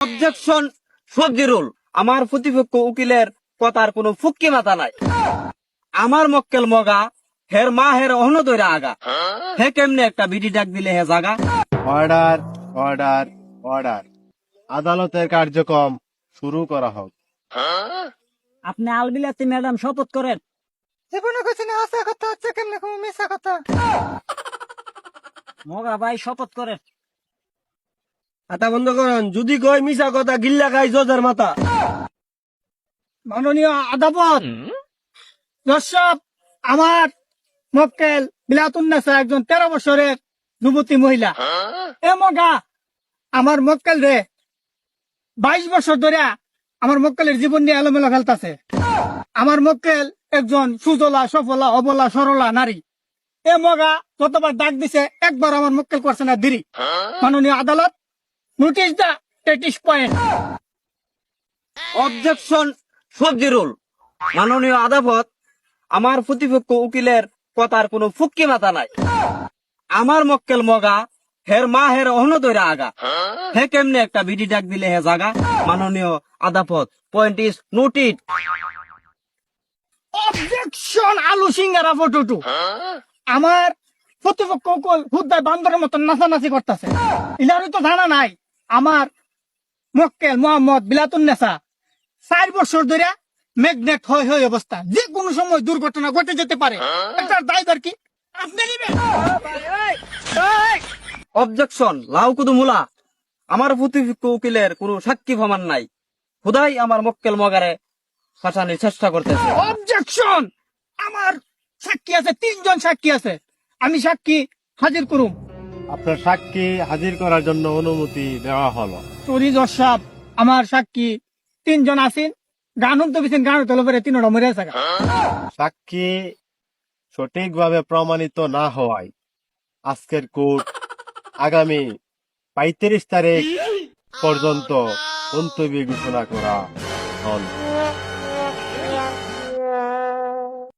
Objection সবজিরুল। আমার প্রতিপক্ষ উকিলের কথার কোনো ফুক্কি মাথা নাই। আমার মক্কেল মগা হের মা হের অহন দইরা আগা, হে কেমনে একটা বিডি ডাক দিলে হে জাগা। Order, order, order. আদালতের কার্যক্রম শুরু করা হোক। আপনি আলবিলাতি ম্যাডাম শপথ করেন। জীবনে কইছি না আসা কথা হচ্ছে কেমনে কোনো মিশা কথা। মগা ভাই শপথ করেন। আতা বন্ধ করেন, যদি কই মিছা কথা গিল্লা খাই জজের মাথা। মাননীয় আদালত, দর্শক, আমার মক্কেল বিলাতুন্নেসা একজন 13 বছরের যুবতী মহিলা। এ মগা আমার মক্কেল রে 22 বছর ধরে আমার মক্কেলের জীবন নিয়ে এলোমেলো ফেলতাছে। আমার মক্কেল একজন সুজলা সফলা অবলা সরলা নারী। এ মগা যতবার ডাক দিছে একবার আমার মক্কেল করছে না দেরি। মাননীয় আদালত, নোটিশ দা 33 পয়েন্ট। অবজেকশন সবজিরুল। মাননীয় আদালত, আমার প্রতিপক্ষ উকিলের কথার কোনো ফুক্কি মাথা নাই। আমার মক্কেল মগা হের মা হের অহন দইরা আগা, হে কেমনে একটা বিডি ডাক দিলে হে জাগা। মাননীয় আদালত, পয়েন্ট ইজ নোটেড। অবজেকশন আলু সিঙ্গারা ফটোটু। আমার প্রতিপক্ষ উকিল হুদ্দায় বান্দরের মতন নাচানাচি করতেছে। ইলারই তো জানা নাই আমার মক্কেল মোহাম্মদ বিলাতুন্নেসা 4 বছর ধরে ম্যাগনেট হয় অবস্থা, যে কোনো সময় দুর্ঘটনা ঘটে যেতে পারে। এটার দায়ভার কি আপনি নিবেন? অবজেকশন লাউকুদু মুলা। আমার প্রতিপক্ষ উকিলের কোনো সাক্ষী প্রমাণ নাই। খুদাই আমার মক্কেল মগারে ফাঁসানোর চেষ্টা করতেছে। অবজেকশন, আমার সাক্ষী আছে, 3 জন সাক্ষী আছে, আমি সাক্ষী হাজির করুম। আপনার সাক্ষী হাজির করার জন্য অনুমতি দেওয়া হলো। চুরি জসাব আমার সাক্ষী 3 জন আছেন। গান তো বিছেন, গান তোলে পরে 3টা মরে আছে। সাক্ষী সঠিকভাবে প্রমাণিত না হওয়ায় আজকের কোর্ট আগামী 35 তারিখ পর্যন্ত মুলতবি ঘোষণা করা হল।